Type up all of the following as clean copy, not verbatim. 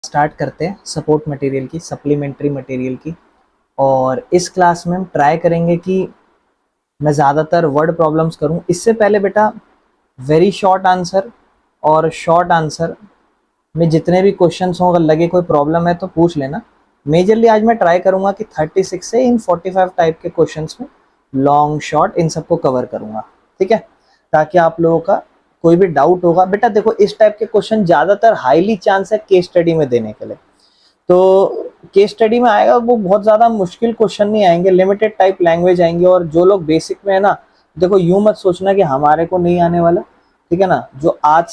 Start करते हैं support material की, सप्लीमेंट्री मटेरियल की। और इस क्लास में हम ट्राई करेंगे कि मैं ज़्यादातर वर्ड प्रॉब्लम्स करूं। इससे पहले बेटा वेरी शॉर्ट आंसर और शॉर्ट आंसर में जितने भी क्वेश्चंस हों, अगर लगे कोई प्रॉब्लम है तो पूछ लेना। मेजरली आज मैं ट्राई करूंगा कि 36 से इन 45 टाइप के क्वेश्चंस में लॉन्ग शॉर्ट इन सबको कवर करूंगा, ठीक है, ताकि आप लोगों का कोई भी डाउट होगा। बेटा देखो, इस टाइप के क्वेश्चन ज़्यादातर हाईली चांस है केस स्टडी में देने के लिए। तो केस स्टडी में आएगा वो बहुत ज़्यादा मुश्किल क्वेश्चन नहीं आएंगे, लिमिटेड टाइप लैंग्वेज आएंगे। और जो लोग बेसिक में है ना, देखो यूं मत सोचना कि हमारे को नहीं आने वाला, ठीक है ना। जो आज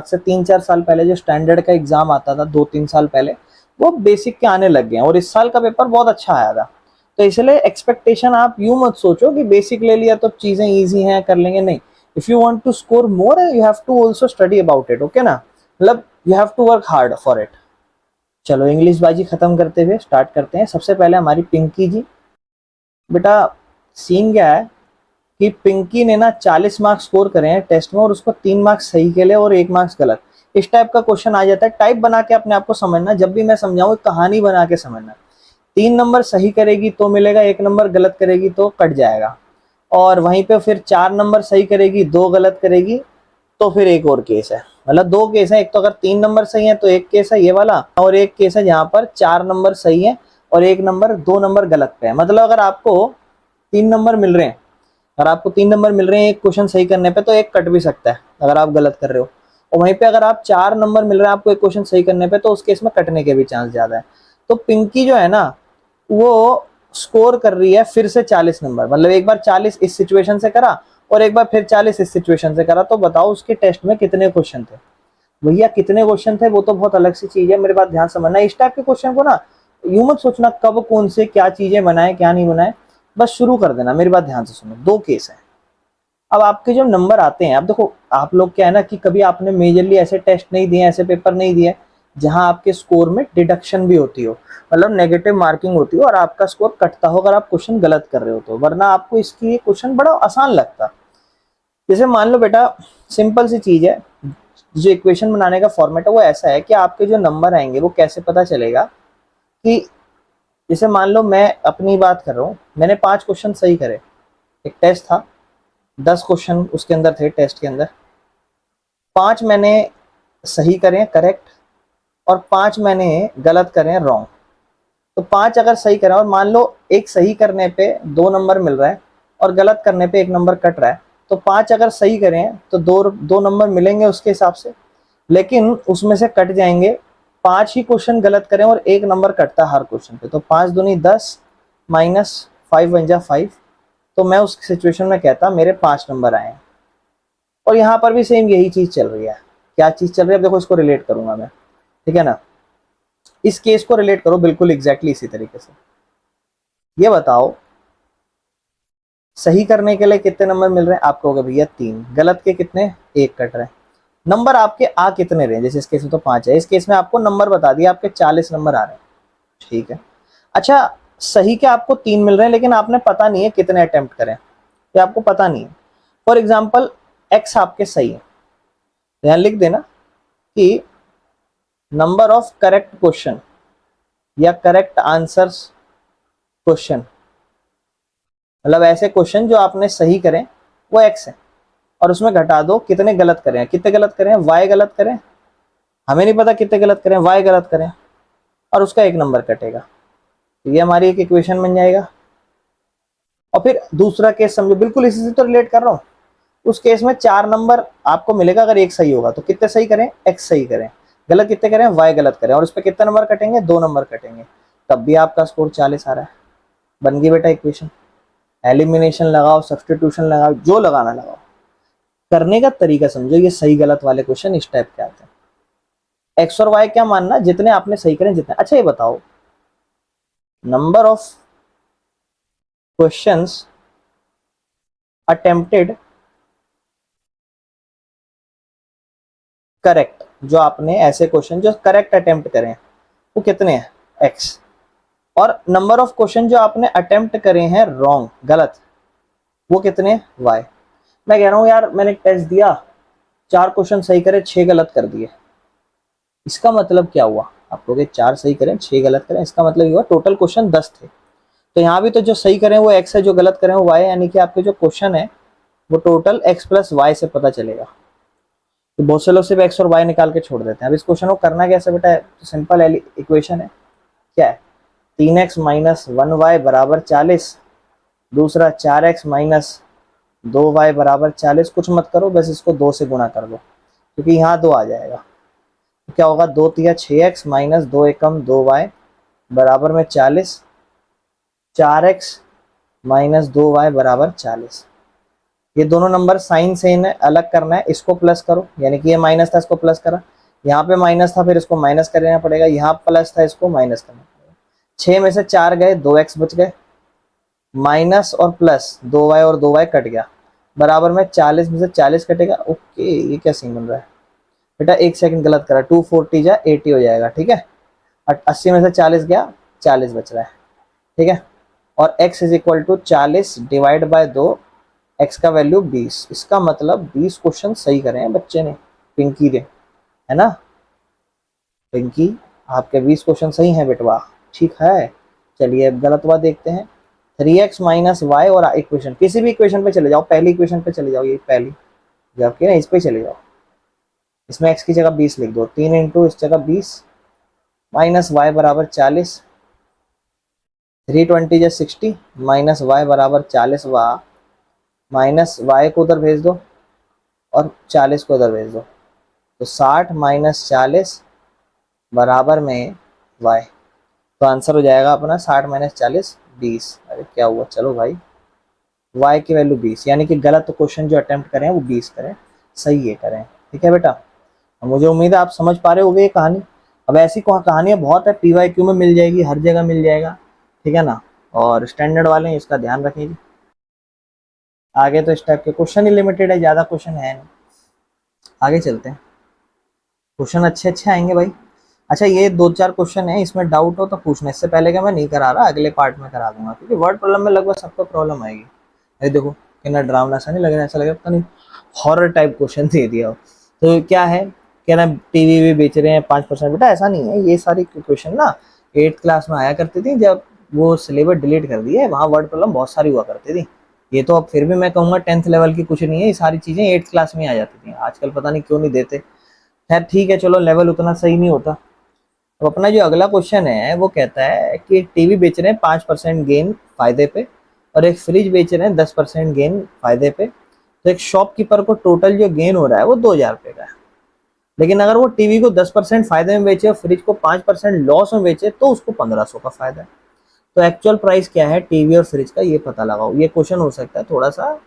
से 3-4 साल पहले जो स्टैंडर्ड का एग्जाम आता था 2-3 साल पहले, वो बेसिक के आने लग गए हैं। और इस साल का पेपर बहुत अच्छा आया था। तो इसलिए एक्सपेक्टेशन आप यूं मत सोचो कि बेसिक ले लिया तो चीज़ें ईजी हैं, कर लेंगे, नहीं। If you want to score more you have to also study about it, okay ना, मतलब you have to work hard for it. चलो इंग्लिश बाजी खत्म करते हुए स्टार्ट करते हैं। सबसे पहले हमारी पिंकी जी। बेटा सीन क्या है कि पिंकी ने ना 40 मार्क्स स्कोर करे हैं टेस्ट में, और उसको 3 मार्क्स सही के लिए और 1 मार्क्स गलत। इस टाइप का क्वेश्चन आ जाता है। टाइप बना के अपने आप को समझना, जब भी मैं समझाऊं कहानी बना के समझना। 3 नंबर सही करेगी तो मिलेगा, 1 नंबर गलत करेगी तो कट जाएगा। और वहीं पे फिर 4 नंबर सही करेगी, 2 गलत करेगी तो फिर एक और केस है। मतलब 2 केस है, एक तो अगर 3 नंबर सही है तो एक केस है ये वाला, और एक केस है जहां पर 4 नंबर सही है और 1 नंबर 2 नंबर गलत पे है। मतलब अगर आपको 3 नंबर मिल रहे हैं, अगर आपको 3 नंबर मिल रहे हैं एक क्वेश्चन सही करने पे, तो एक कट भी सकता है अगर आप गलत कर रहे हो। और वहीं पे अगर आप 4 नंबर मिल रहे हैं आपको एक क्वेश्चन सही करने पे, तो उस केस में कटने के भी चांस ज्यादा है। तो पिंकी जो है ना, वो स्कोर कर रही है फिर से 40 नंबर। मतलब एक बार 40 इस सिचुएशन से करा और एक बार फिर 40 इस सिचुएशन से करा। तो बताओ उसके टेस्ट में कितने क्वेश्चन थे भैया, कितने क्वेश्चन थे, वो तो बहुत अलग सी चीज है। मेरे बात ध्यान समझना, इस टाइप के क्वेश्चन को ना यूं मत सोचना कब कौन से क्या चीजें बनाए क्या नहीं बनाए, बस शुरू कर देना। मेरी बात ध्यान से सुनो। 2 केस है। अब आपके जो नंबर आते हैं, अब देखो आप लोग क्या है ना कि कभी आपने मेजरली ऐसे टेस्ट नहीं दिए, ऐसे पेपर नहीं दिए जहां आपके स्कोर में डिडक्शन भी होती हो, मतलब नेगेटिव मार्किंग होती हो और आपका स्कोर कटता हो अगर आप क्वेश्चन गलत कर रहे हो तो। वरना आपको इसकी क्वेश्चन बड़ा आसान लगता। जैसे मान लो बेटा, सिंपल सी चीज है, जो इक्वेशन बनाने का फॉर्मेट है वो ऐसा है कि आपके जो नंबर आएंगे वो कैसे पता चलेगा कि, जैसे मान लो मैं अपनी बात कर रहा हूँ, मैंने 5 क्वेश्चन सही करे, एक टेस्ट था, 10 क्वेश्चन उसके अंदर थे टेस्ट के अंदर, 5 मैंने सही करे करेक्ट और 5 मैंने गलत करे रॉन्ग। तो 5 अगर सही करें और मान लो एक सही करने पे 2 नंबर मिल रहा है और गलत करने पे 1 नंबर कट रहा है, तो 5 अगर सही करें तो दो नंबर मिलेंगे उसके हिसाब से, लेकिन उसमें से कट जाएंगे। 5 ही क्वेश्चन गलत करें और 1 नंबर कटता है हर क्वेश्चन पे, तो 5 दूनी 10 माइनस 5 बन जा 5। तो मैं उस सिचुएशन में कहता मेरे 5 नंबर आए हैं। और यहाँ पर भी सेम यही चीज चल रही है। क्या चीज चल रही है देखो, इसको रिलेट करूंगा मैं, ठीक है ना। इस केस को रिलेट करो बिल्कुल एग्जैक्टली इसी तरीके से। ये बताओ सही करने के लिए कितने नंबर मिल रहे हैं, आप कहोगे भैया 3, गलत के कितने, 1 कट रहे हैं। नंबर आपके आ कितने रहे, जैसे इस केस में तो 5 है, इस केस में आपको नंबर बता दिया आपके 40 नंबर आ रहे हैं, ठीक है। अच्छा, सही के आपको 3 मिल रहे हैं लेकिन आपने पता नहीं है कितने अटेम्प्ट करें, ये आपको पता नहीं है। फॉर एग्जाम्पल एक्स आपके सही है, यहां लिख देना कि नंबर ऑफ करेक्ट क्वेश्चन या करेक्ट आंसर्स क्वेश्चन, मतलब ऐसे क्वेश्चन जो आपने सही करें वो एक्स है, और उसमें घटा दो कितने गलत करें। कितने गलत करें, वाई गलत करें, हमें नहीं पता कितने गलत करें, वाई गलत करें, और उसका 1 नंबर कटेगा। तो ये हमारी एक इक्वेशन बन जाएगा। और फिर दूसरा केस समझो, बिल्कुल इसी से तो रिलेट कर रहा हूँ। उस केस में 4 नंबर आपको मिलेगा अगर एक सही होगा, तो कितने सही करें, एक्स सही करें, गलत कितने करें, वाई गलत करें, और उस पर कितने नंबर कटेंगे, 2 नंबर कटेंगे, तब भी आपका स्कोर 40 आ रहा है। बन गई बेटा इक्वेशन। एलिमिनेशन लगाओ, सब्स्टिट्यूशन लगाओ, जो लगाना लगाओ, करने का तरीका समझो। ये सही गलत वाले क्वेश्चन इस टाइप के आते हैं। एक्स और वाई क्या मानना, जितने आपने सही करें जितने। अच्छा ये बताओ, number of questions attempted correct, जो आपने ऐसे क्वेश्चन जो करेक्ट अटेम्प्ट करें वो कितने हैं, एक्स। और नंबर ऑफ क्वेश्चन जो आपने अटेम्प्ट करे हैं रॉन्ग गलत, वो कितने, वाई। मैं कह रहा हूं यार मैंने टेस्ट दिया, 4 क्वेश्चन सही करे 6 गलत कर दिए, इसका मतलब क्या हुआ, आप लोग 4 सही करें 6 गलत करें, इसका मतलब ये हुआ टोटल क्वेश्चन 10 थे। तो यहाँ भी तो जो सही करें वो x है, जो गलत करें वो y है, यानी कि आपके जो क्वेश्चन है वो टोटल x प्लस वाई से पता चलेगा। तो बहुत से लोग सिर्फ x और y निकाल के छोड़ देते हैं। अब इस क्वेश्चन को करना कैसे बेटा है, तो सिंपल इक्वेशन है, क्या है 3x माइनस 1y बराबर 40, दूसरा 4x माइनस 2y बराबर 40। कुछ मत करो, बस इसको 2 से गुणा कर दो क्योंकि यहाँ 2 आ जाएगा। तो क्या होगा 2 तिया 6x माइनस 2 एकम 2y बराबर में 40, 4x माइनस 2y बराबर 40। ये दोनों नंबर साइन से इन्हें अलग करना है, इसको प्लस करो, यानी कि ये माइनस था इसको प्लस करा, यहाँ पे माइनस था फिर इसको माइनस कर लेना पड़ेगा, यहाँ प्लस था इसको माइनस करना पड़ेगा। 6 में से 4 गए, 2x बच गए, माइनस और प्लस 2y और 2y कट गया, बराबर में 40 में से 40 कटेगा। ओके, ये क्या सीन बन रहा है बेटा, 1 सेकंड गलत करा, 240 जा 80 हो जाएगा, ठीक है। 80 में से 40 गया, 40 बच रहा है, ठीक है। और x is equal to 40 divide by 2, x का वैल्यू 20। इसका मतलब 20 क्वेश्चन सही करे हैं बच्चे ने, पिंकी ने, है ना। पिंकी, आपके 20 क्वेश्चन सही हैं बेटवा, ठीक है। चलिए अब गलत बात देखते हैं। 3x माइनस वाई, और इक्वेशन किसी भी इक्वेशन पे चले जाओ, पहली इक्वेशन पे चले जाओ, ये पहली जो आपकी ना, इस पे चले जाओ। इसमें x की जगह 20 लिख दो, 3 इंटू इस जगह 20 माइनस वाई बराबर 40, 320 जा 60 माइनस वाई बराबर 40, वाह, माइनस वाई को उधर भेज दो और 40 को उधर भेज दो, तो 60 माइनस 40 बराबर में y। तो आंसर हो जाएगा अपना 60 माइनस 40 20। अरे क्या हुआ, चलो भाई y की वैल्यू 20, यानी कि गलत क्वेश्चन जो अटेम्प्ट करें वो 20 करें, सही ये करें, ठीक है बेटा। मुझे उम्मीद है आप समझ पा रहे होगे ये कहानी। अब ऐसी कहानियां बहुत है, PYQ में मिल जाएगी, हर जगह मिल जाएगा, ठीक है ना। और स्टैंडर्ड वाले हैं, इसका ध्यान रखेंगे। आगे तो इस टाइप के क्वेश्चन ही लिमिटेड है, ज़्यादा क्वेश्चन है नहीं। आगे चलते हैं, क्वेश्चन अच्छे अच्छे आएंगे भाई। अच्छा, ये 2-4 क्वेश्चन है, इसमें डाउट हो तो पूछना, इससे पहले क्या मैं नहीं करा रहा, अगले पार्ट में करा दूंगा, क्योंकि वर्ड प्रॉब्लम में लगभग सबको प्रॉब्लम आएगी। अरे देखो कितना ड्रामना सा नहीं लग रहा, ऐसा लग रहा पता नहीं हॉरर टाइप क्वेश्चन दे दिया हो। तो क्या है, कह रहा टीवी भी बेच रहे हैं 5%, बेटा ऐसा नहीं है। ये सारी क्वेश्चन ना 8th क्लास में आया करती थी, जब वो सिलेबस डिलीट कर दिए, वहाँ वर्ड प्रॉब्लम बहुत सारी हुआ करती थी। ये तो अब फिर भी मैं कहूँगा 10th लेवल की कुछ नहीं है, ये सारी चीज़ें 8th क्लास में आ जाती थी, आजकल पता नहीं क्यों नहीं देते। खैर ठीक है, चलो लेवल उतना सही नहीं होता। अब अपना जो अगला क्वेश्चन है वो कहता है कि एक टीवी बेच रहे हैं 5% गेन फायदे पे, और एक फ्रिज बेच रहे हैं 10% गेन फायदे पे। तो एक शॉपकीपर को टोटल जो गेन हो रहा है वो 2,000 रुपये का है, लेकिन अगर वो टीवी को 10% फायदे में बेचे और फ्रिज को 5% लॉस में बेचे तो उसको 1,500 का फायदा है। तो एक्चुअल प्राइस क्या है टीवी और फ्रिज का, ये पता लगाओ। ये क्वेश्चन हो सकता है थोड़ा सा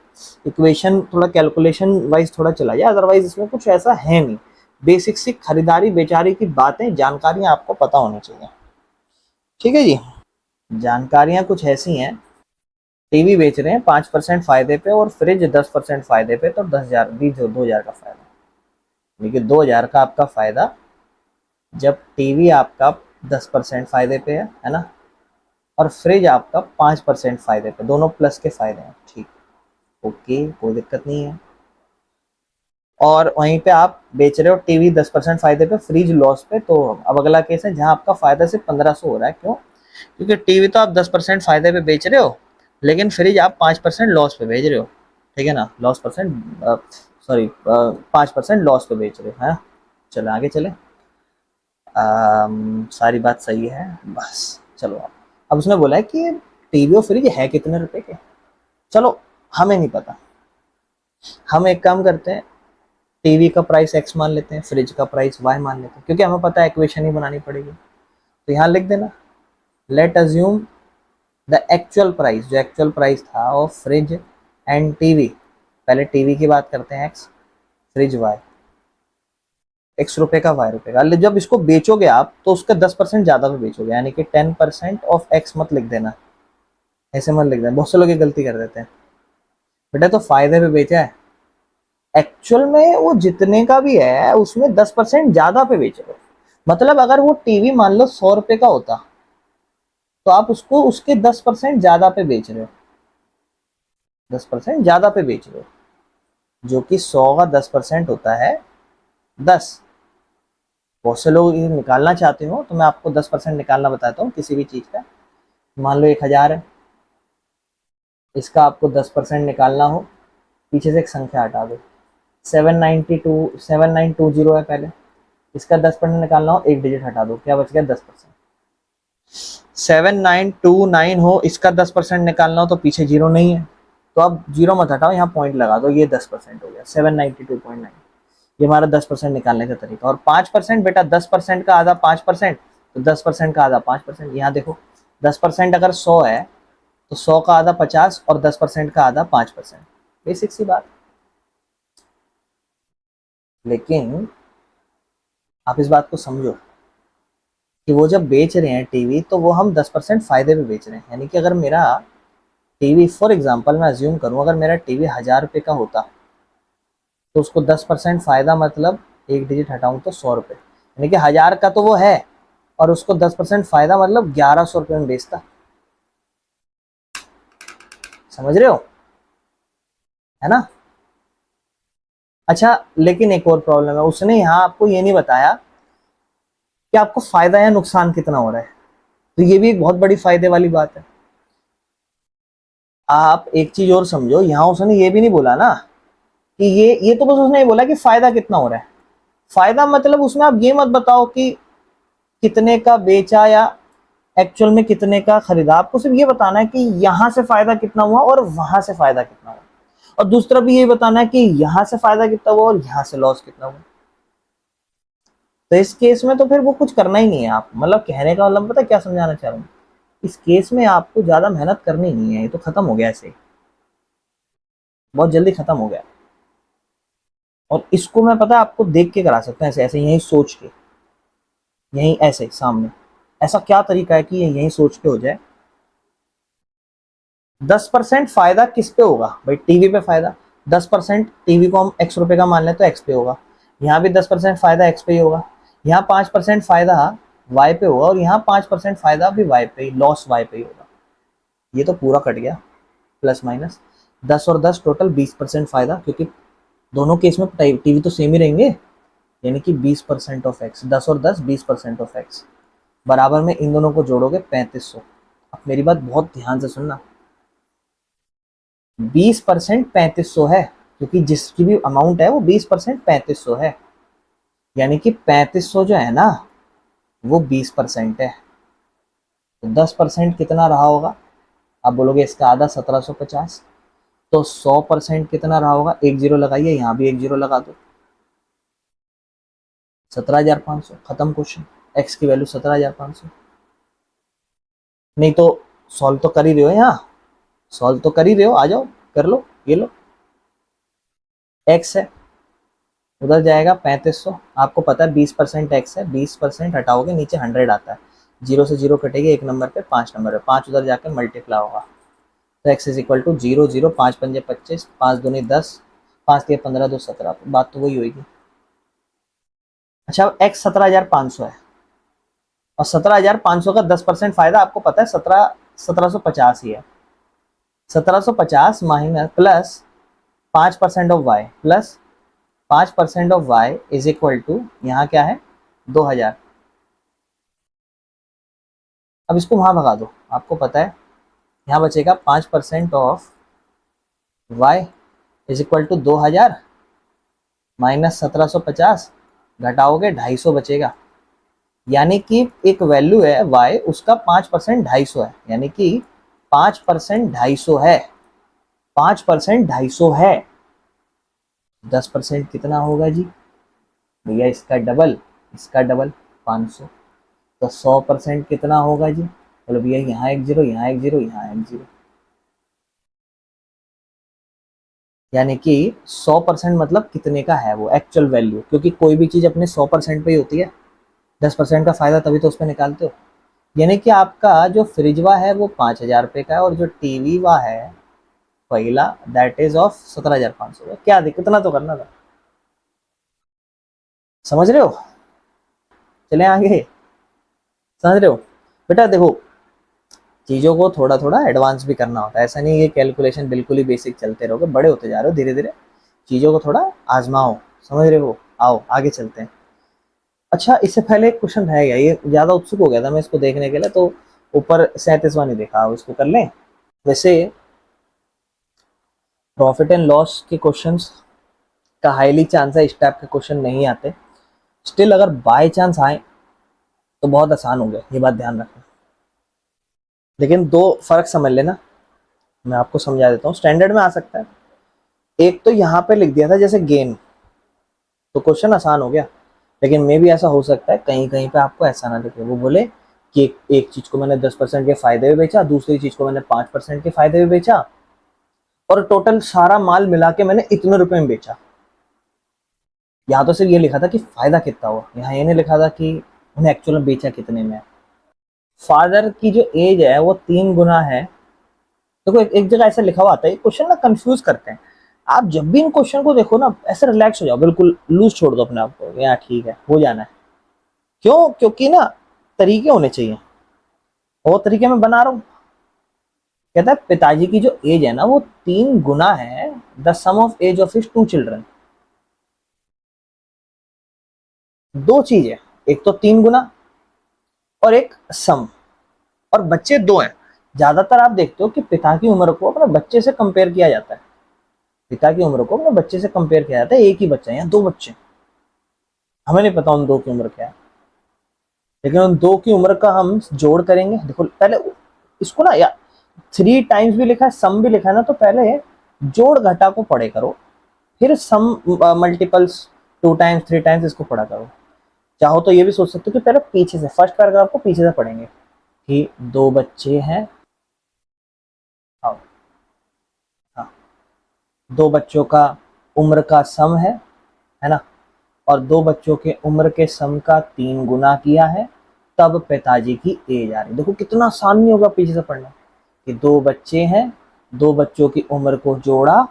इक्वेशन, थोड़ा कैलकुलेशन वाइज थोड़ा चला जाए, अदरवाइज इसमें कुछ ऐसा है नहीं। बेसिक सी खरीदारी बेचारी की बातें, जानकारियां आपको पता होनी चाहिए, ठीक है जी। जानकारियां कुछ ऐसी हैं, टीवी बेच रहे हैं 5% फायदे पे और फ्रिज 10% फायदे पे, तो 10,000 2,000 का फायदा। लेकिन 2,000 का आपका फायदा जब टीवी आपका 10% फायदे पे है ना, और फ्रिज आपका 5% फायदे पे, दोनों प्लस के फायदे हैं, ठीक, ओके, कोई दिक्कत नहीं है। और वहीं पे आप बेच रहे हो टीवी 10% फायदे पे, फ्रिज लॉस पे। तो अब अगला केस है जहां आपका फायदा सिर्फ 1,500 हो रहा है, क्यों? क्योंकि टीवी तो आप 10% फायदे पे बेच रहे हो, लेकिन फ्रिज आप 5% लॉस पे भेज रहे हो, ठीक है ना, लॉस परसेंट, सॉरी 5% लॉस पे बेच रहे हो, है। चलो आगे चले, सारी बात सही है, बस चलो। अब उसने बोला है कि टीवी और फ्रिज है कितने रुपए के। चलो हमें नहीं पता, हम एक काम करते हैं, टीवी का प्राइस x मान लेते हैं, फ्रिज का प्राइस y मान लेते हैं, क्योंकि हमें पता है इक्वेशन ही बनानी पड़ेगी। तो यहाँ लिख देना, late assume the actual price, जो एक्चुअल प्राइस था ऑफ फ्रिज एंड टीवी। पहले टीवी की बात करते हैं x, फ्रिज y, x रुपए का y रुपए का। जब इसको बेचोगे आप तो उसका 10% ज़्यादा पे बेचोगे, यानी कि 10% ऑफ x मत लिख देना, ऐसे मत लिख देना, बहुत से लोग ये गलती कर देते हैं। बेटा तो फायदे पे बेचा है, एक्चुअल में वो जितने का भी है उसमें 10% ज्यादा पे बेच रहे हो। मतलब अगर वो टीवी मान लो 100 रुपए का होता, तो आप उसको उसके 10% ज्यादा पे बेच रहे हो, 10% ज्यादा पे बेच रहे हो, जो कि 100 का 10% होता है 10। बहुत से लोग ये निकालना चाहते हो तो मैं आपको 10% निकालना बताता हूँ किसी भी चीज़ का। मान लो 1000 है, इसका आपको 10% निकालना हो, पीछे से एक संख्या हटा दो। 7920 है पहले, इसका 10% निकालना हो, एक डिजिट हटा दो, क्या बच गया 10%। 7929 हो, इसका 10% निकालना हो तो पीछे जीरो नहीं है, तो अब जीरो मत हटाओ, यहाँ पॉइंट लगा दो, ये 10% हो गया 792.9। ये हमारा 10% निकालने का तरीका। और 5% बेटा, 10% का आधा 5%, तो 10% का आधा 5%। यहाँ देखो 10% अगर 100 है तो 100 का आधा 50 और 10% का आधा 5%। बेसिक सी बात। लेकिन आप इस बात को समझो कि वो जब बेच रहे हैं टीवी तो वो हम 10% फायदे पे बेच रहे हैं। यानी कि अगर मेरा टीवी, फॉर एग्जांपल मैं अज्यूम करूं, अगर मेरा टीवी 1000 रुपये का होता तो उसको 10% फायदा मतलब एक डिजिट हटाऊं तो 100 रुपये, यानी कि 1000 का तो वो है और उसको 10% फायदा मतलब 1100 रुपये में बेचता। समझ रहे हो, है ना। अच्छा, लेकिन एक और प्रॉब्लम है, उसने यहाँ आपको ये नहीं बताया कि आपको फायदा या नुकसान कितना हो रहा है। तो ये भी एक बहुत बड़ी फायदे वाली बात है। आप एक चीज और समझो, यहाँ उसने ये भी नहीं बोला ना कि ये तो बस उसने ये बोला कि फायदा कितना हो रहा है। फायदा मतलब उसमें आप ये मत बताओ कि कितने का बेचा या एक्चुअल में कितने का खरीदा। आपको सिर्फ ये बताना है कि यहां से फायदा कितना हुआ और वहां से फायदा कितना हुआ, और दूसरा भी ये बताना है कि यहां से फायदा कितना हुआ और यहां से लॉस कितना हुआ। तो इस केस में तो फिर वो कुछ करना ही नहीं है। आप मतलब कहने का मतलब पता क्या समझाना चाह रहा हूँ, इस केस में आपको ज्यादा मेहनत करनी नहीं है, ये तो खत्म हो गया ऐसे ही, बहुत जल्दी खत्म हो गया। और इसको मैं पता है आपको देख के करा सकता हूँ, ऐसे ऐसे यही सोच के, यही ऐसे सामने। ऐसा क्या तरीका है कि ये यही सोच के हो जाए। 10% फायदा किस पे होगा भाई, टीवी पे फायदा। 10% टीवी को हम x रुपए का मान लें तो x पे होगा, यहाँ भी 10% फायदा x पे ही होगा, यहाँ 5% फायदा y पे होगा, और यहाँ 5% फायदा भी y पे ही, लॉस y पे ही होगा। ये तो पूरा कट गया, प्लस माइनस 10 और 10 टोटल 20% फायदा, क्योंकि दोनों केस में टीवी तो सेम ही रहेंगे। यानी कि 20% ऑफ एक्स, 10 और 10 20% ऑफ एक्स, बराबर में इन दोनों को जोड़ोगे 3500। अब मेरी बात बहुत ध्यान से सुनना, 20% 3500 है, क्योंकि जिसकी भी अमाउंट है वो 20% 3500 है। यानी कि 3500 जो है ना वो 20% है। तो 10% कितना रहा होगा, आप बोलोगे इसका आधा 1750। तो 100% कितना रहा होगा, एक जीरो लगाइए, यहाँ भी एक जीरो लगा दो, 17,500। खत्म क्वेश्चन। एक्स की वैल्यू 17,500। नहीं तो सॉल्व तो कर ही रहे हो, यहाँ सॉल्व तो कर ही रहे हो, आ जाओ कर लो, ये लो। एक्स है, उधर जाएगा 3500, आपको पता है 20% एक्स है, 20% हटाओगे नीचे 100 आता है, जीरो से जीरो कटेगी, एक नंबर पे 5 नंबर है, 5 उधर जाकर मल्टीप्लाई होगा। तो एक्स इज इक्वल टू 0 0, 5 पंजे 25, 5 दूनी 10, 5 के 15 2 17, बात तो वही होगी। अच्छा, अब एक्स 17,500 है और 17,500 का 10% फायदा आपको पता है 1750 ही है। 1750 minus plus 5% of Y, plus 5% of Y is equal to, यहाँ क्या है 2000। अब इसको वहां भगा दो, आपको पता है यहाँ बचेगा 5% of Y is equal to 2000 minus 1750, घटाओगे 250 बचेगा। यानी कि एक वैल्यू है y, उसका 5% 250 है, यानी कि 5% 250 है, 5% 250 है। 10% कितना होगा जी भैया, इसका डबल, इसका डबल 500। तो 100% कितना होगा जी, बोलो भैया यहाँ एक जीरो, यहाँ एक जीरो, यहाँ एक जीरो। यानी कि 100% मतलब कितने का है वो एक्चुअल वैल्यू, क्योंकि कोई भी चीज अपने 100% पे ही होती है। 10% का फायदा तभी तो उस पर निकालते हो। यानी कि आपका जो फ्रिजवा है वो 5,000 रुपये का है, और जो टीवी वा है पहला दैट इज ऑफ 17,500। क्या दिक्कत, इतना तो करना था। समझ रहे हो, चले आगे, समझ रहे हो बेटा। देखो, चीज़ों को थोड़ा थोड़ा एडवांस भी करना होता है, ऐसा नहीं है कैलकुलेशन बिल्कुल ही बेसिक चलते रहोगे, बड़े होते जा रहे हो धीरे धीरे, चीज़ों को थोड़ा आजमाओ। समझ रहे हो, आओ आगे चलते हैं। अच्छा, इससे पहले एक क्वेश्चन रह गया, ये ज्यादा उत्सुक हो गया था मैं इसको देखने के लिए, तो ऊपर 37वां नहीं देखा, इसको कर लें। वैसे प्रॉफिट एंड लॉस के क्वेश्चंस का हाईली चांस है इस टाइप के क्वेश्चन नहीं आते। स्टिल अगर बाय चांस आए तो बहुत आसान हो गया, ये बात ध्यान रखना। लेकिन दो फर्क समझ लेना, मैं आपको समझा देता हूँ। स्टैंडर्ड में आ सकता है, एक तो यहाँ पे लिख दिया था जैसे गेन, तो क्वेश्चन आसान हो गया। लेकिन मे भी ऐसा हो सकता है कहीं कहीं पे आपको ऐसा ना लिखे, वो बोले कि एक चीज को मैंने 10% के फायदे में बेचा, दूसरी चीज को मैंने 5% के फायदे में बेचा, और टोटल सारा माल मिला के मैंने इतने रुपए में बेचा। यहाँ तो सिर्फ ये लिखा था कि फायदा कितना हुआ, यहाँ ये नहीं लिखा था कि उन्हें एक्चुअल में बेचा कितने में। फादर की जो एज है वो 3 गुना है। देखो एक जगह ऐसा लिखा हुआ आता है, क्वेश्चन ना कंफ्यूज करते हैं। आप जब भी इन क्वेश्चन को देखो ना, ऐसे रिलैक्स हो जाओ, बिल्कुल लूज छोड़ दो अपने आप को, यार ठीक है हो जाना है। क्यों? क्योंकि ना तरीके होने चाहिए, वो तरीके मैं बना रहा हूँ। कहता है पिताजी की जो एज है ना वो 3 गुना है the sum of age of his 2 children. दो चीज है, एक तो 3 गुना और एक सम, और बच्चे दो हैं। ज्यादातर आप देखते हो कि पिता की उम्र को अपने बच्चे से कंपेयर किया जाता है, पिता की उम्र को अपने बच्चे से कंपेयर किया जाता है। एक ही बच्चा है या 2 बच्चे, हमें नहीं पता उन दो की उम्र क्या है, लेकिन उन दो की उम्र का हम जोड़ करेंगे। देखो पहले इसको ना, या 3 टाइम्स भी लिखा है सम भी लिखा है ना, तो पहले जोड़ घटा को पढ़े करो, फिर सम मल्टीपल्स 2 टाइम्स 3 टाइम्स इसको पढ़ा करो। चाहो तो ये भी सोच सकते हो कि पहले पीछे से, फर्स्ट पैराग्राफ को पीछे से पढ़ेंगे कि 2 बच्चे हैं। हाँ, हाँ, 2 बच्चों का उम्र का सम है ना, और 2 बच्चों के उम्र के सम का 3 गुना किया है, तब पिताजी की एज आ रही। देखो कितना आसान नहीं होगा पीछे से पढ़ना, कि 2 बच्चे हैं, 2 बच्चों की उम्र को जोड़ा,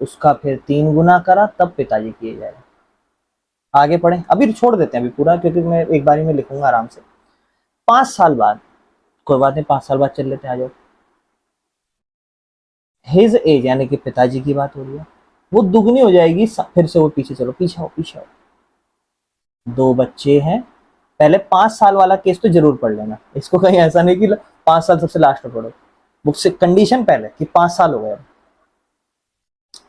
उसका फिर 3 गुना करा, तब पिताजी की एज आ रही। आगे पढ़ें, अभी छोड़ देते हैं अभी पूरा, क्योंकि मैं एक बारी में लिखूंगा आराम से। 5 साल बाद, कोई बात नहीं 5 साल बाद चल लेते हैं, आ जाओ। हिज एज यानी कि पिताजी की बात हो रही है, वो दुगनी हो जाएगी, फिर से वो पीछे चलो, पीछे आओ पीछे आओ। 2 बच्चे हैं, पहले 5 साल वाला केस तो जरूर पढ़ लेना, इसको कहीं ऐसा नहीं कि 5 साल सबसे लास्ट में पढ़ो। बुक से कंडीशन पहले कि 5 साल हो गए,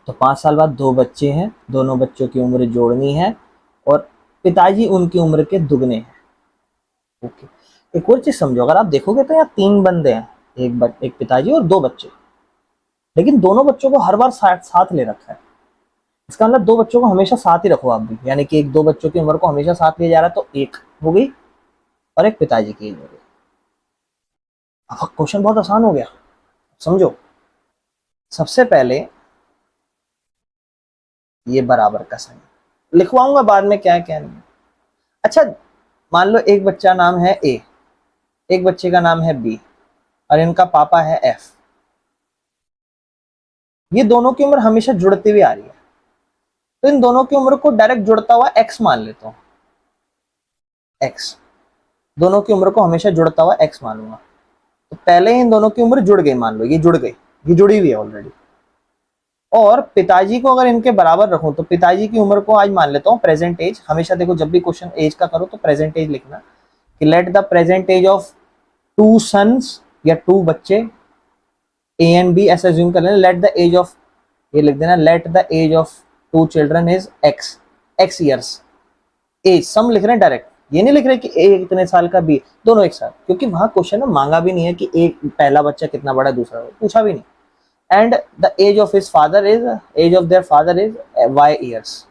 तो 5 साल बाद 2 बच्चे हैं, दोनों बच्चों की उम्र जोड़नी है, और पिताजी उनकी उम्र के दुगने हैं। ओके, एक और चीज समझो, अगर आप देखोगे तो यहाँ 3 बंदे हैं, एक पिताजी और 2 बच्चे, लेकिन दोनों बच्चों को हर बार साथ साथ ले रखा है। इसका मतलब 2 बच्चों को हमेशा साथ ही रखो आप भी, यानी कि एक 2 बच्चों की उम्र को हमेशा साथ लिया जा रहा है, तो एक हो गई, और एक पिताजी की एज हो गई। अब क्वेश्चन बहुत आसान हो गया, समझो। सबसे पहले ये बराबर का साइन लिखवाऊंगा, बाद में क्या है क्या नहीं। अच्छा, मान लो एक बच्चा नाम है ए, एक बच्चे का नाम है बी, और इनका पापा है एफ। ये दोनों की उम्र हमेशा जुड़ती हुई आ रही है, तो इन दोनों की उम्र को डायरेक्ट जुड़ता हुआ एक्स मान लेता हूं। एक्स, दोनों की उम्र को हमेशा जुड़ता हुआ एक्स मानूंगा। तो पहले इन दोनों की उम्र जुड़ गई, मान लो ये जुड़ गई, ये जुड़ी हुई है ऑलरेडी। और पिताजी को अगर इनके बराबर रखूं, तो पिताजी की उम्र को आज मान लेता हूं प्रेजेंट एज। हमेशा देखो जब भी क्वेश्चन एज का करो तो प्रेजेंट एज लिखना, कि let the present age of 2 sons या 2 बच्चे ए एंड बी, ऐसा ज्यूम कर लेना। लेट द एज ऑफ, ये लिख देना, let the age of 2 children is x, x years. Age sum लिख रहे हैं डायरेक्ट, ये नहीं लिख रहे कि ए कितने साल का, बी, दोनों एक साथ, क्योंकि वहां क्वेश्चन में मांगा भी नहीं है कि एक पहला बच्चा कितना बड़ा, दूसरा पूछा भी नहीं। And the age of his father is, age of their father is Y years.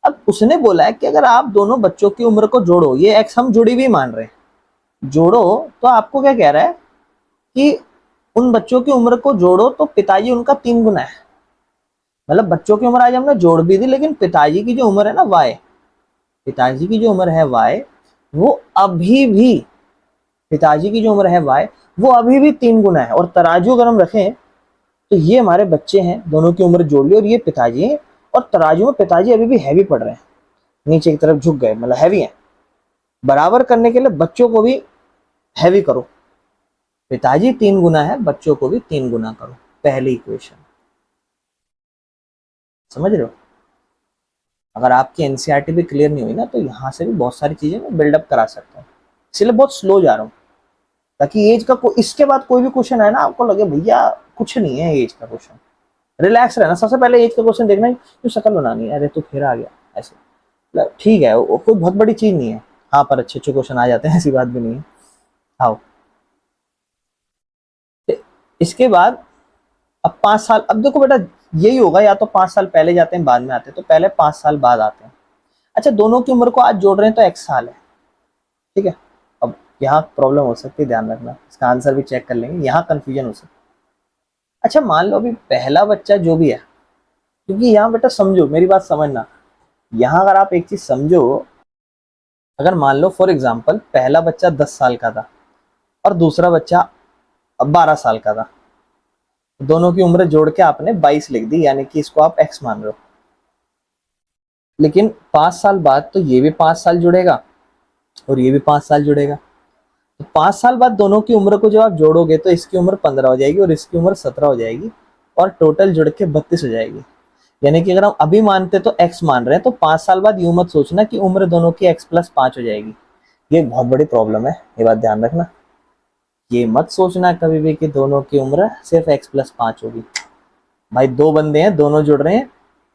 अब उसने बोला है कि अगर आप दोनों बच्चों की उम्र को जोड़ो, ये एक्स हम जुड़ी हुई मान रहे हैं, जोड़ो, तो आपको क्या कह रहा है कि उन बच्चों की उम्र को जोड़ो तो पिताजी उनका 3 गुना है। मतलब बच्चों की उम्र आज हमने जोड़ भी दी, लेकिन पिताजी की जो उम्र है ना वाई, पिताजी की जो उम्र है वाई, वो अभी भी, पिताजी की जो उम्र है वाई, वो अभी भी 3 गुना है। और तराजू अगर हम रखें, तो ये हमारे बच्चे हैं, दोनों की उम्र जोड़ ली, और ये पिताजी है, और तराजू में पिताजी अभी भी हैवी पड़ रहे हैं, नीचे की तरफ झुक गए, मतलब हैवी है। बराबर करने के लिए बच्चों को भी हैवी करो, पिताजी 3 गुना है, बच्चों को भी 3 गुना करो, पहली इक्वेशन। समझ रहे हो? अगर आपकी एनसीईआरटी भी क्लियर नहीं हुई ना, तो यहाँ से भी बहुत सारी चीजें मैं बिल्डअप करा सकता हूँ, इसलिए बहुत स्लो जा रहा हूँ, ताकि एज का इसके बाद कोई भी क्वेश्चन है ना, आपको लगे भैया कुछ नहीं है एज का क्वेश्चन, रिलैक्स रहना। सबसे पहले एज का क्वेश्चन देखना है, क्यों शक्ल बनानी है, अरे तू फिर आ गया ऐसे, मतलब ठीक है, वो कोई बहुत बड़ी चीज नहीं है। हाँ, पर अच्छे अच्छे क्वेश्चन आ जाते हैं, ऐसी बात भी नहीं है। आओ, इसके बाद अब 5 साल, अब देखो बेटा, यही होगा, या तो 5 साल पहले जाते हैं बाद में आते हैं, तो पहले 5 साल बाद आते हैं। अच्छा, दोनों की उम्र को आज जोड़ रहे हैं तो x साल है, ठीक है। अब यहाँ प्रॉब्लम हो सकती है, ध्यान रखना, इसका आंसर भी चेक कर लेंगे, यहाँ कंफ्यूजन हो सकती है। अच्छा, मान लो अभी पहला बच्चा जो भी है, क्योंकि यहाँ बेटा समझो, मेरी बात समझना, यहाँ अगर आप एक चीज समझो, अगर मान लो फॉर एग्जाम्पल पहला बच्चा 10 साल का था और दूसरा बच्चा 12 साल का था, दोनों की उम्र जोड़ के आपने 22 लिख दी, यानी कि इसको आप x मान रहे हो। लेकिन 5 साल बाद तो ये भी 5 साल जुड़ेगा और ये भी 5 साल जुड़ेगा, तो 5 साल बाद दोनों की उम्र को जब आप जोड़ोगे तो इसकी उम्र 15 हो जाएगी और इसकी उम्र 17 हो जाएगी, और टोटल जुड़ के 32 हो जाएगी। यानी कि अगर हम अभी मानते तो x मान रहे हैं, तो 5 साल बाद यूं मत सोचना कि उम्र दोनों की x+5 हो जाएगी, ये बहुत बड़ी प्रॉब्लम है, ये बात ध्यान रखना। ये मत सोचना कभी भी कि दोनों की उम्र सिर्फ x+5 होगी। भाई दो बंदे हैं, दोनों जुड़ रहे हैं,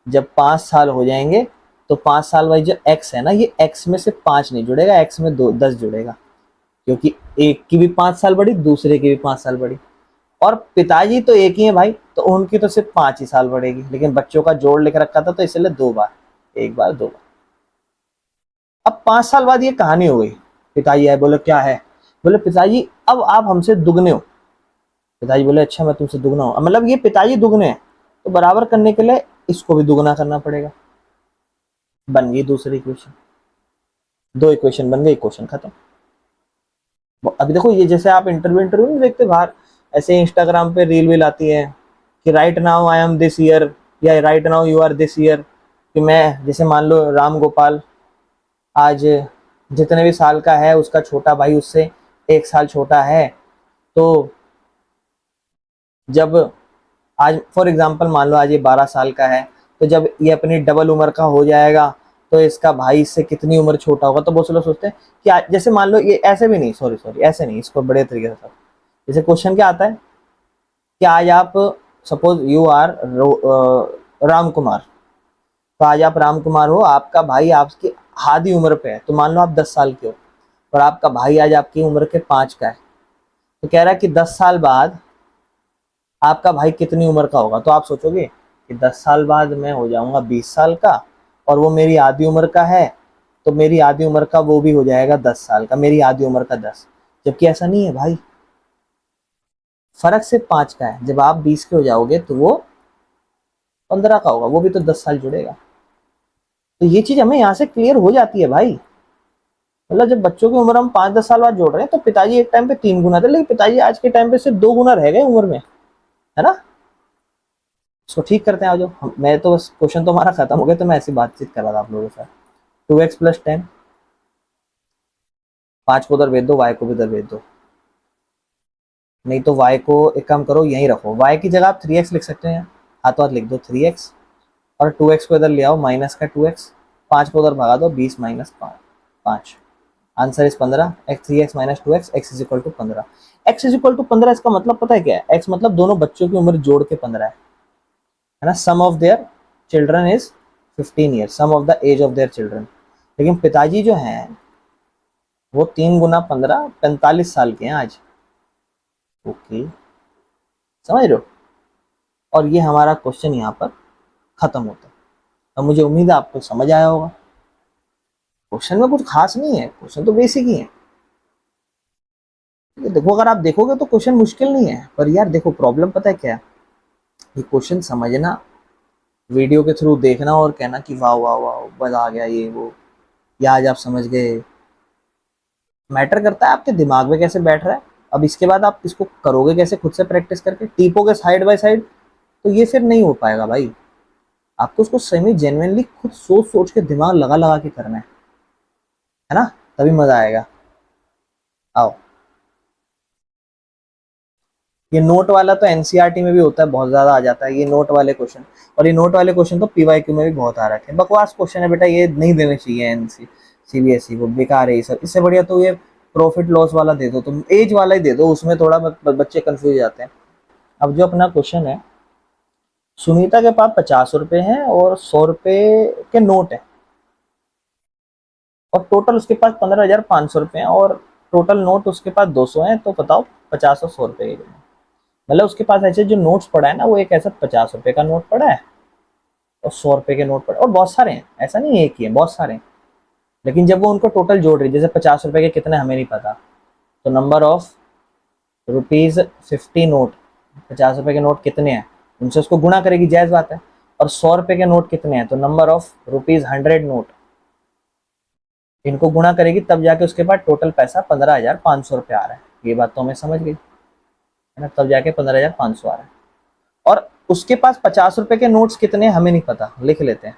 जब 5 साल हो जाएंगे तो 5 साल भाई जो x है ना, ये x में से 5 नहीं जुड़ेगा, x में 10 जुड़ेगा, क्योंकि एक की भी 5 साल बढ़ी, दूसरे की भी 5 साल बढ़ी, और पिताजी तो एक ही है भाई, तो उनकी तो सिर्फ 5 ही साल बढ़ेगी, लेकिन बच्चों का जोड़ लिख रखा था तो इसलिए 2 बार, एक बार 2 बार। अब 5 साल बाद ये कहानी हो गई, पिताजी आए, बोले क्या है, बोले पिताजी अब आप हमसे दुगने हो। पिताजी बोले अच्छा मैं तुमसे दुगना हूँ, मतलब ये पिताजी दुगने हैं, तो बराबर करने के लिए इसको भी दुगना करना पड़ेगा। बन गई दूसरी इक्वेशन, दो इक्वेशन बन गई, इक्वेशन खत्म। अभी देखो, ये जैसे आप इंटरव्यू इंटरव्यू नहीं देखते बाहर, ऐसे इंस्टाग्राम पे रील वील आती है कि right now I am this year, या right now you are this year, कि मैं, जैसे मान लो राम गोपाल आज जितने भी साल का है, उसका छोटा भाई उससे 1 साल छोटा है, तो जब आज फॉर एग्जांपल मान लो आज ये 12 साल का है, तो जब ये अपनी डबल उम्र का हो जाएगा तो इसका भाई इससे कितनी उम्र छोटा होगा, तो बहुत से लोग सोचते हैं कि जैसे मान लो ये ऐसे भी नहीं, सॉरी सॉरी ऐसे नहीं, इसको बड़े तरीके से जैसे क्वेश्चन क्या आता है कि आज आप, suppose you are Ram Kumar, तो आज आप राम कुमार हो, आपका भाई आपकी आधी उम्र पे है, तो मान लो आप 10 साल के हो और आपका भाई आज आपकी उम्र के 5 का है, तो कह रहा है कि 10 साल बाद आपका भाई कितनी उम्र का होगा, तो आप सोचोगे कि 10 साल बाद मैं हो जाऊंगा 20 साल का, और वो मेरी आधी उम्र का है, तो मेरी आधी उम्र का वो भी हो जाएगा 10 साल का, मेरी आधी उम्र का 10, जबकि ऐसा नहीं है भाई, फर्क सिर्फ 5 का है। जब आप 20 के हो जाओगे तो वो 15 का होगा, वो भी तो 10 साल जुड़ेगा। तो ये चीज हमें यहाँ से क्लियर हो जाती है भाई, मतलब जब बच्चों की उम्र हम 5-10 साल बाद जोड़ रहे हैं, तो पिताजी एक टाइम पे 3 गुना थे, लेकिन पिताजी आज के टाइम पे सिर्फ 2 गुना रह गए उम्र में, है ना। इसको ठीक करते हैं, आ जाओ। मैं तो बस, क्वेश्चन तो हमारा खत्म हो गया, तो मैं ऐसी बातचीत कर रहा था आप लोगों के साथ। 2x+10, 5 को उधर भेज दो, y को भी उधर भेज दो, नहीं तो y को एक काम करो यहीं रखो, y की जगह आप 3x लिख सकते हैं, हाथों हाथ लिख दो 3x, और 2x को इधर ले आओ, माइनस का 2x, 5 को उधर भगा दो, 20 minus 5, answer is 15, x 3x minus 2x, x is equal to 15। x is equal to 15, इसका मतलब पता है क्या है, x मतलब दोनों बच्चों की उम्र जोड़ के 15 है ना। Sum of their children is 15 year, sum of the age of their children, लेकिन पिताजी जो हैं वो 3 गुना 15, 45 साल के हैं आज। ओके, समझ रहे हो, और ये हमारा क्वेश्चन यहाँ पर खत्म होता है। अब मुझे उम्मीद है आपको समझ आया होगा, क्वेश्चन में कुछ खास नहीं है, क्वेश्चन तो बेसिक ही है। देखो, अगर आप देखोगे तो क्वेश्चन मुश्किल नहीं है, पर यार देखो प्रॉब्लम पता है क्या है, ये क्वेश्चन समझना, वीडियो के थ्रू देखना और कहना कि वाह वाह वाह मजा आ गया, ये वो, या आज आप समझ गए, मैटर करता है आपके दिमाग में कैसे बैठ रहा है। अब इसके बाद आप इसको करोगे कैसे, खुद से प्रैक्टिस करके टीपोगे साइड बाय साइड, तो ये फिर नहीं हो पाएगा भाई। आपको उसको सही जेन्युइनली खुद सोच सोच के दिमाग लगा लगा के करना है ना, तभी मजा आएगा। आओ। ये नोट वाला तो एनसीईआरटी में भी होता है, बहुत ज्यादा आ जाता है ये नोट वाले क्वेश्चन, और ये नोट वाले क्वेश्चन तो पीवाईक्यू में भी बहुत आ रखे हैं। बकवास क्वेश्चन है बेटा, ये नहीं देने चाहिए एनसी सीबीएसई को, बेकार है ये सब। इससे बढ़िया तो ये प्रॉफिट लॉस वाला दे दो, तुम एज वाला ही दे दो, उसमें थोड़ा बच्चे कंफ्यूज जाते हैं। अब जो अपना क्वेश्चन है, सुनीता के पास 50 रुपए हैं और 100 रुपए के नोट है, और टोटल उसके पास 15,500 रुपए हैं, और टोटल नोट उसके पास 200 हैं। तो बताओ 50 और 100 रुपए के, मतलब उसके पास ऐसे जो नोट्स पड़ा है ना, वो एक ऐसा 50 रुपए का नोट पड़ा है और 100 रुपए के नोट पड़े, और बहुत सारे हैं, ऐसा नहीं एक ही है, बहुत सारे हैं। लेकिन जब वो उनको टोटल जोड़ रही, जैसे 50 रुपए के कितने हमें नहीं पता, तो नंबर ऑफ ₹50 नोट, 50 रुपए के नोट कितने हैं उनसे उसको गुणा करेगी, जायज बात है। और 100 रुपए के नोट कितने हैं, तो नंबर ऑफ ₹100 नोट, इनको गुणा करेगी, तब जाके उसके बाद टोटल पैसा 15,500 रुपये आ रहा है। ये बात तो हमें समझ गई है ना, तब जाके 15,500 आ रहा है। और उसके पास 50 रुपए के नोट्स कितने हमें नहीं पता, लिख लेते हैं,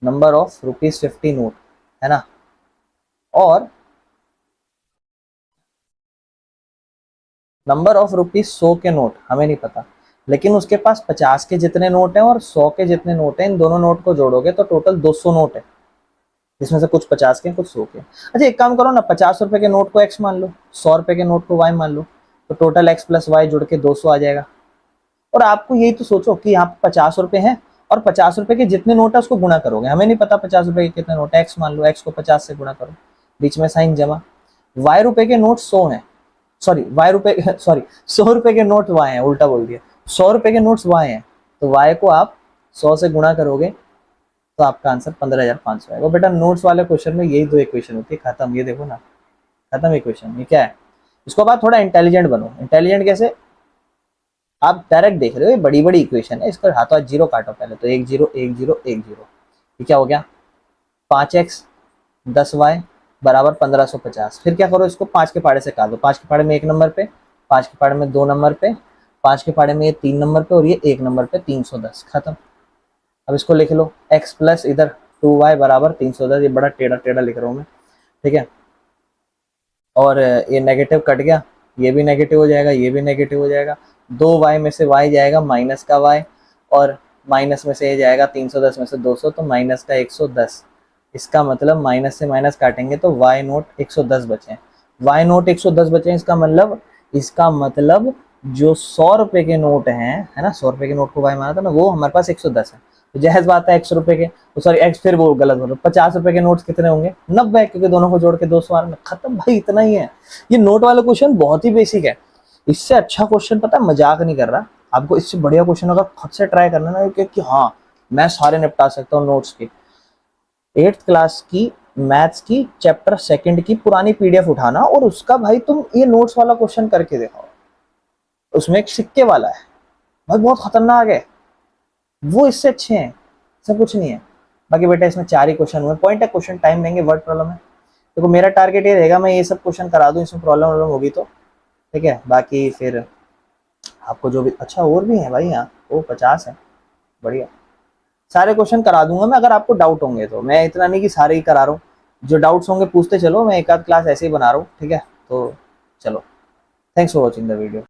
नंबर ऑफ ₹50 नोट, है ना। और नंबर ऑफ ₹100 के नोट हमें नहीं पता, लेकिन उसके पास 50 के जितने नोट हैं और 100 के जितने नोट हैं, इन दोनों नोट को जोड़ोगे तो टोटल 200 नोट है, जिसमें से कुछ 50 के कुछ 100 के। अच्छा एक काम करो ना, 50 रुपए के नोट को x मान लो, 100 रुपए के नोट को y मान लो, तो टोटल x प्लस वाई जुड़ के 200 आ जाएगा। और आपको यही तो सोचो कि यहाँ पे 50 रुपए हैं, और 50 रुपए के जितने नोट है उसको गुणा करोगे, हमें नहीं पता 50 रुपए के कितने नोट है, x मान लो, x को 50 से गुणा करो, बीच में साइन जमा। y रुपए के नोट 100 हैं, सॉरी y रुपए सॉरी 100 रुपए के नोट y हैं, उल्टा बोल दिया, 100 रुपए के नोट्स y हैं, तो y को आप 100 से गुणा करोगे तो आपका आंसर 15,500 आएगा। बेटा नोट्स वाले क्वेश्चन में यही दो इक्वेशन होती है, खत्म। ये देखो ना, खत्म इक्वेशन। ये क्या है, इसको बाद थोड़ा इंटेलिजेंट बनो। इंटेलिजेंट कैसे, आप डायरेक्ट देख रहे हो, ये बड़ी बड़ी इक्वेशन है, इसको हाथों हाथ जीरो काटो पहले, तो 1 0 1 0 1 0, ये क्या हो गया, 5x 10y बराबर 1550। फिर क्या करो, इसको 5 के पाड़े से काट दो, 5 के पाड़े में 1 नंबर पे, 5 के पाड़े में 2 नंबर पे, 5 के पाड़े में ये 3 नंबर पे, और ये 1 नंबर पे, 310, खत्म। अब इसको लिख लो, x प्लस इधर 2y बराबर 310, ये बड़ा टेढ़ा टेढ़ा लिख रहा हूँ मैं, ठीक है। और ये नेगेटिव कट गया, ये भी नेगेटिव हो जाएगा, ये भी नेगेटिव हो जाएगा, 2y में से y जाएगा माइनस का y, और माइनस में से ये जाएगा 310 में से 200, तो माइनस का 110। इसका मतलब माइनस से माइनस काटेंगे तो y नोट 110 बचे, y नोट 110 बचे, इसका मतलब जो 100 रुपए के नोट हैं, है ना, 100 रुपए के नोट को y माना था ना, वो हमारे पास 110 है। तो जाहिर बात है 100 रुपए के, सॉरी x, फिर वो गलत बोल रहा, 50 रुपए के नोट्स कितने होंगे, 90, क्योंकि दोनों को जोड़ के 200 आ रहा है। खत्म भाई, इतना ही है। ये नोट वाला क्वेश्चन बहुत ही बेसिक है, इससे अच्छा क्वेश्चन पता है, मजाक नहीं कर रहा, आपको इससे बढ़िया क्वेश्चन अगर खुद से ट्राई करना ना, कि हाँ मैं सारे निपटा सकता हूँ नोट्स के, 8th क्लास की मैथ्स की चैप्टर 2 की पुरानी पीडीएफ उठाना, और उसका भाई तुम ये नोट्स वाला क्वेश्चन करके देखो, उसमें एक सिक्के वाला है भाई, बहुत खतरनाक है, वो इससे अच्छे हैं, सब कुछ नहीं है। बाकी बेटा इसमें 4 ही क्वेश्चन हुए, पॉइंट है क्वेश्चन, टाइम लेंगे, वर्ड प्रॉब्लम है। देखो मेरा टारगेट ये रहेगा, मैं ये सब क्वेश्चन करा दूं, इसमें प्रॉब्लम होगी तो ठीक है, बाकी फिर आपको जो भी अच्छा, और भी है भाई यहाँ, वो 50 है, बढ़िया, सारे क्वेश्चन करा दूंगा मैं। अगर आपको डाउट होंगे तो, मैं इतना नहीं कि सारे ही करा रहा हूँ, जो डाउट्स होंगे पूछते चलो, मैं एक आध क्लास ऐसे ही बना रहा हूँ, ठीक है। तो चलो, thanks for watching the video.